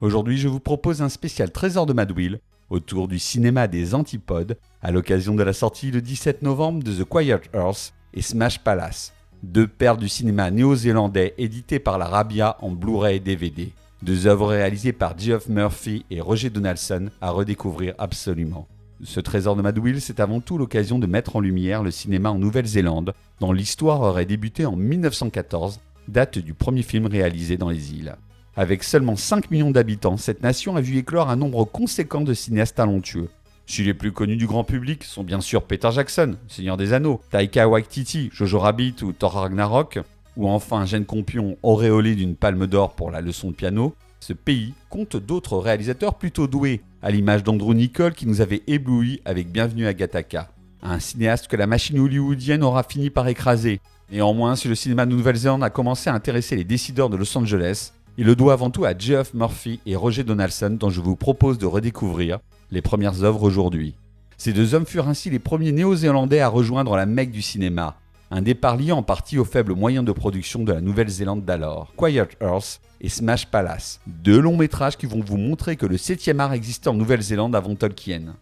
Aujourd'hui, je vous propose un spécial Trésor de Madwill autour du cinéma des Antipodes à l'occasion de la sortie le 17 novembre de The Quiet Earth et Smash Palace, deux perles du cinéma néo-zélandais édités par la Rabia en Blu-ray et DVD. Deux œuvres réalisées par Geoff Murphy et Roger Donaldson à redécouvrir absolument. Ce Trésor de Madwill, c'est avant tout l'occasion de mettre en lumière le cinéma en Nouvelle-Zélande, dont l'histoire aurait débuté en 1914, date du premier film réalisé dans les îles. Avec seulement 5 millions d'habitants, cette nation a vu éclore un nombre conséquent de cinéastes talentueux. Si les plus connus du grand public sont bien sûr Peter Jackson, Seigneur des Anneaux, Taika Waititi, Jojo Rabbit ou Thor Ragnarok, ou enfin Jane Campion auréolé d'une palme d'or pour La leçon de piano, ce pays compte d'autres réalisateurs plutôt doués, à l'image d'Andrew Niccol qui nous avait éblouis avec Bienvenue à Gattaca. Un cinéaste que la machine hollywoodienne aura fini par écraser. Néanmoins, si le cinéma de Nouvelle-Zélande a commencé à intéresser les décideurs de Los Angeles, il le doit avant tout à Geoff Murphy et Roger Donaldson dont je vous propose de redécouvrir les premières œuvres aujourd'hui. Ces deux hommes furent ainsi les premiers néo-zélandais à rejoindre la Mecque du cinéma, un départ lié en partie aux faibles moyens de production de la Nouvelle-Zélande d'alors. Quiet Earth et Smash Palace, deux longs métrages qui vont vous montrer que le 7e art existait en Nouvelle-Zélande avant Tolkien.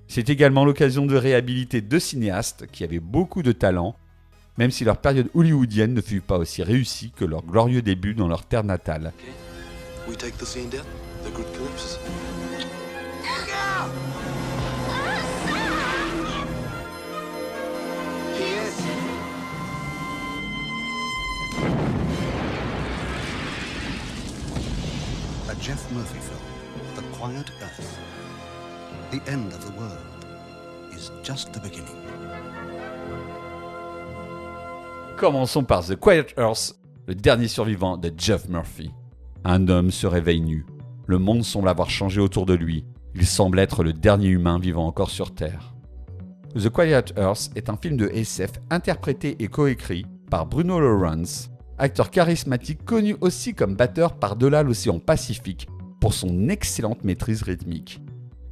C'est également l'occasion de réhabiliter deux cinéastes qui avaient beaucoup de talent, même si leur période hollywoodienne ne fut pas aussi réussie que leur glorieux début dans leur terre natale. A Geoff Murphy film, The Quiet Earth. The end of the world is just the beginning. Commençons par The Quiet Earth, le dernier survivant de Geoff Murphy. Un homme se réveille nu. Le monde semble avoir changé autour de lui. Il semble être le dernier humain vivant encore sur Terre. The Quiet Earth est un film de SF interprété et coécrit par Bruno Lawrence, acteur charismatique connu aussi comme batteur par-delà l'océan Pacifique pour son excellente maîtrise rythmique.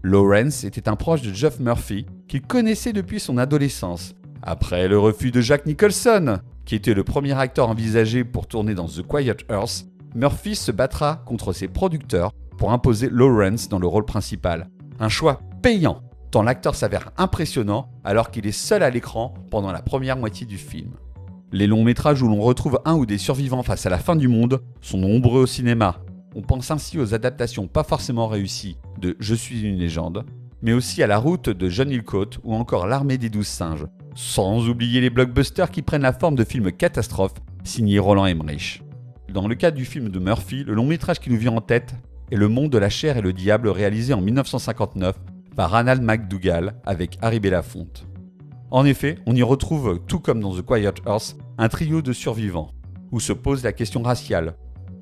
Lawrence était un proche de Geoff Murphy qu'il connaissait depuis son adolescence. Après le refus de Jack Nicholson, qui était le premier acteur envisagé pour tourner dans The Quiet Earth, Murphy se battra contre ses producteurs pour imposer Lawrence dans le rôle principal. Un choix payant, tant l'acteur s'avère impressionnant alors qu'il est seul à l'écran pendant la première moitié du film. Les longs métrages où l'on retrouve un ou des survivants face à la fin du monde sont nombreux au cinéma. On pense ainsi aux adaptations pas forcément réussies de Je suis une légende, mais aussi à La route de John Hillcoat ou encore L'Armée des 12 singes, sans oublier les blockbusters qui prennent la forme de films catastrophes signés Roland Emmerich. Dans le cas du film de Murphy, le long métrage qui nous vient en tête est Le monde de la chair et le diable réalisé en 1959 par Ranald McDougall avec Harry Belafonte. En effet, on y retrouve, tout comme dans The Quiet Earth, un trio de survivants, où se pose la question raciale.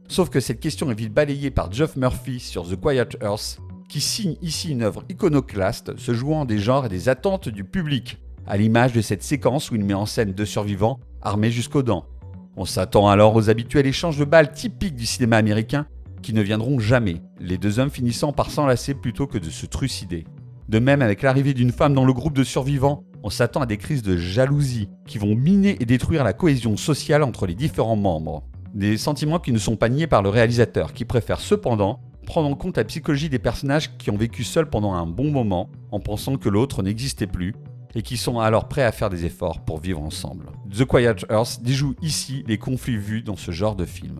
Sauf que cette question est vite balayée par Geoff Murphy sur The Quiet Earth, qui signe ici une œuvre iconoclaste se jouant des genres et des attentes du public, à l'image de cette séquence où il met en scène deux survivants armés jusqu'aux dents. On s'attend alors aux habituels échanges de balles typiques du cinéma américain qui ne viendront jamais, les deux hommes finissant par s'enlacer plutôt que de se trucider. De même, avec l'arrivée d'une femme dans le groupe de survivants, on s'attend à des crises de jalousie qui vont miner et détruire la cohésion sociale entre les différents membres. Des sentiments qui ne sont pas niés par le réalisateur, qui préfère cependant prendre en compte la psychologie des personnages qui ont vécu seuls pendant un bon moment en pensant que l'autre n'existait plus et qui sont alors prêts à faire des efforts pour vivre ensemble. The Quiet Earth déjoue ici les conflits vus dans ce genre de film.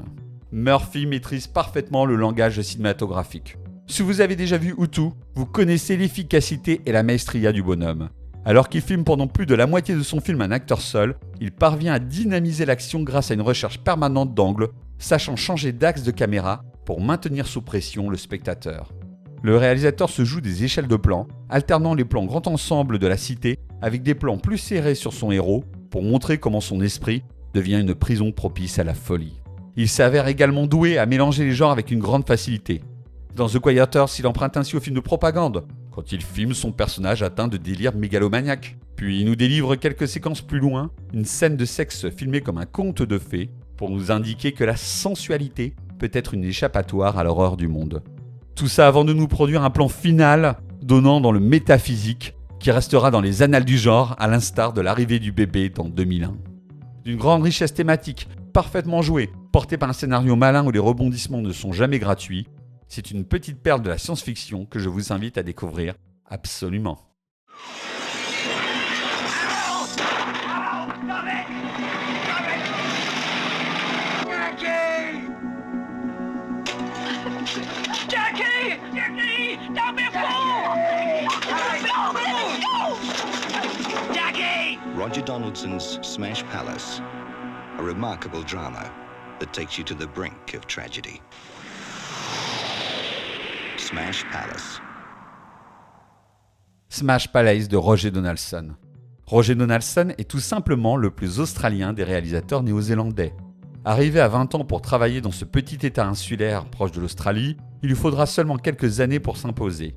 Murphy maîtrise parfaitement le langage cinématographique. Si vous avez déjà vu Utu, vous connaissez l'efficacité et la maestria du bonhomme. Alors qu'il filme pendant plus de la moitié de son film un acteur seul, il parvient à dynamiser l'action grâce à une recherche permanente d'angle, sachant changer d'axe de caméra pour maintenir sous pression le spectateur. Le réalisateur se joue des échelles de plans, alternant les plans grand ensemble de la cité avec des plans plus serrés sur son héros pour montrer comment son esprit devient une prison propice à la folie. Il s'avère également doué à mélanger les genres avec une grande facilité. Dans The Quiet Earth, il emprunte ainsi au film de propagande, quand il filme son personnage atteint de délire mégalomaniaque. Puis il nous délivre quelques séquences plus loin, une scène de sexe filmée comme un conte de fées, pour nous indiquer que la sensualité peut être une échappatoire à l'horreur du monde. Tout ça avant de nous produire un plan final, donnant dans le métaphysique, qui restera dans les annales du genre, à l'instar de l'arrivée du bébé dans 2001. D'une grande richesse thématique, parfaitement jouée, portée par un scénario malin où les rebondissements ne sont jamais gratuits, C'est une petite perle de la science-fiction que je vous invite à découvrir absolument. Jackie! Jackie! Don't be a fool! No, no! Jackie! Roger Donaldson's Smash Palace, a remarkable drama that takes you to the brink of tragedy. Smash Palace. Smash Palace de Roger Donaldson. Roger Donaldson est tout simplement le plus australien des réalisateurs néo-zélandais. Arrivé à 20 ans pour travailler dans ce petit état insulaire proche de l'Australie, il lui faudra seulement quelques années pour s'imposer.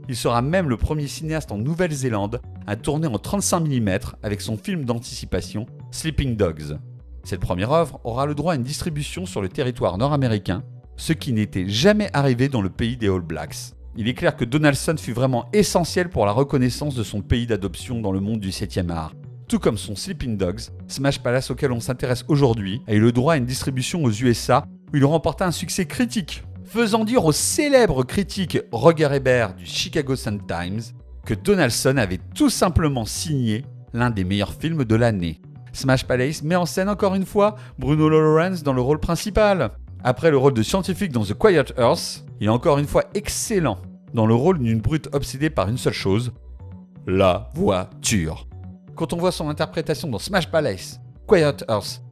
Il sera même le premier cinéaste en Nouvelle-Zélande à tourner en 35 mm avec son film d'anticipation Sleeping Dogs. Cette première œuvre aura le droit à une distribution sur le territoire nord-américain, ce qui n'était jamais arrivé dans le pays des All Blacks. Il est clair que Donaldson fut vraiment essentiel pour la reconnaissance de son pays d'adoption dans le monde du 7e art. Tout comme son Sleeping Dogs, Smash Palace auquel on s'intéresse aujourd'hui a eu le droit à une distribution aux USA où il remporta un succès critique, faisant dire au célèbre critique Roger Ebert du Chicago Sun-Times que Donaldson avait tout simplement signé l'un des meilleurs films de l'année. Smash Palace met en scène encore une fois Bruno Lawrence dans le rôle principal. Après le rôle de scientifique dans The Quiet Earth, il est encore une fois excellent dans le rôle d'une brute obsédée par une seule chose, la voiture. Quand on voit son interprétation dans Smash Palace, Quiet Earth,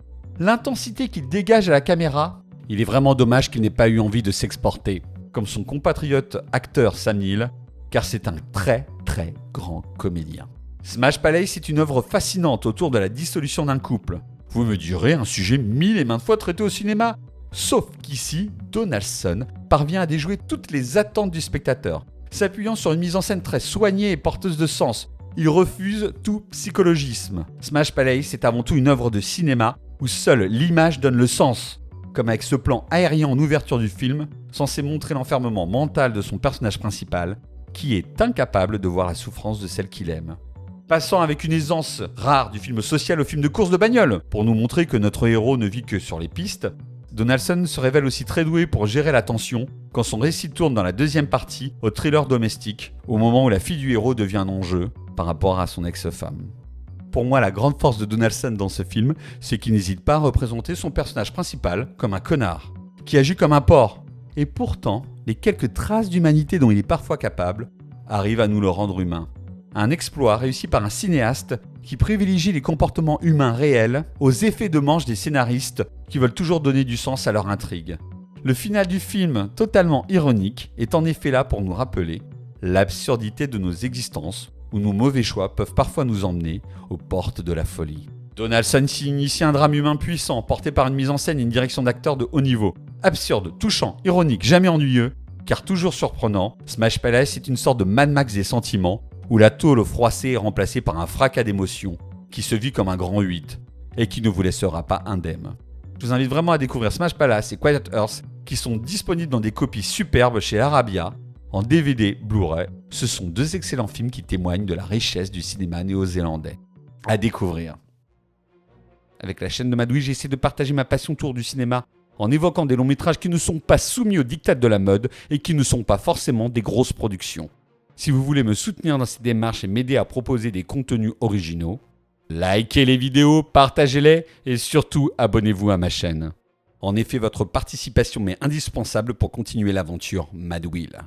l'intensité qu'il dégage à la caméra, il est vraiment dommage qu'il n'ait pas eu envie de s'exporter, comme son compatriote acteur Sam Neill, car c'est un très très grand comédien. Smash Palace est une œuvre fascinante autour de la dissolution d'un couple. Vous me direz, un sujet mille et maintes fois traité au cinéma. Sauf qu'ici, Donaldson parvient à déjouer toutes les attentes du spectateur. S'appuyant sur une mise en scène très soignée et porteuse de sens, il refuse tout psychologisme. Smash Palace est avant tout une œuvre de cinéma où seule l'image donne le sens. Comme avec ce plan aérien en ouverture du film, censé montrer l'enfermement mental de son personnage principal, qui est incapable de voir la souffrance de celle qu'il aime. Passant avec une aisance rare du film social au film de course de bagnole, pour nous montrer que notre héros ne vit que sur les pistes, Donaldson se révèle aussi très doué pour gérer la tension quand son récit tourne dans la deuxième partie au thriller domestique, au moment où la fille du héros devient un enjeu par rapport à son ex-femme. Pour moi, la grande force de Donaldson dans ce film, c'est qu'il n'hésite pas à représenter son personnage principal comme un connard, qui agit comme un porc. Et pourtant, les quelques traces d'humanité dont il est parfois capable arrivent à nous le rendre humain. Un exploit réussi par un cinéaste qui privilégie les comportements humains réels aux effets de manche des scénaristes qui veulent toujours donner du sens à leur intrigue. Le final du film, totalement ironique, est en effet là pour nous rappeler l'absurdité de nos existences, où nos mauvais choix peuvent parfois nous emmener aux portes de la folie. Donaldson signe ici un drame humain puissant, porté par une mise en scène et une direction d'acteurs de haut niveau. Absurde, touchant, ironique, jamais ennuyeux, car toujours surprenant, Smash Palace est une sorte de Mad Max des sentiments, où la tôle froissée est remplacée par un fracas d'émotions, qui se vit comme un grand 8, et qui ne vous laissera pas indemne. Je vous invite vraiment à découvrir Smash Palace et Quiet Earth, qui sont disponibles dans des copies superbes chez Arabia, en DVD, Blu-ray. Ce sont deux excellents films qui témoignent de la richesse du cinéma néo-zélandais. À découvrir. Avec la chaîne de Madoui, j'essaie de partager ma passion autour du cinéma en évoquant des longs métrages qui ne sont pas soumis aux diktats de la mode et qui ne sont pas forcément des grosses productions. Si vous voulez me soutenir dans cette démarche et m'aider à proposer des contenus originaux, likez les vidéos, partagez-les et surtout abonnez-vous à ma chaîne. En effet, votre participation m'est indispensable pour continuer l'aventure Mad Wheel.